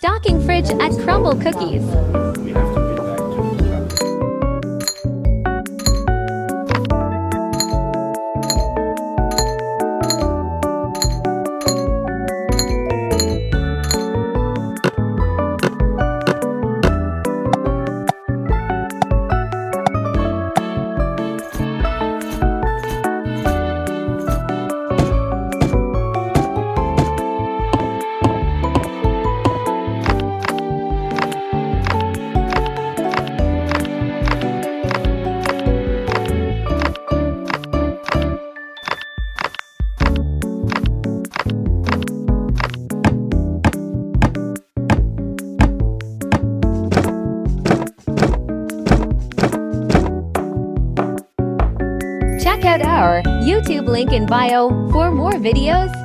Restocking fridge at Crumbl cookies. We have to get back to the Check out our YouTube link in bio for more videos.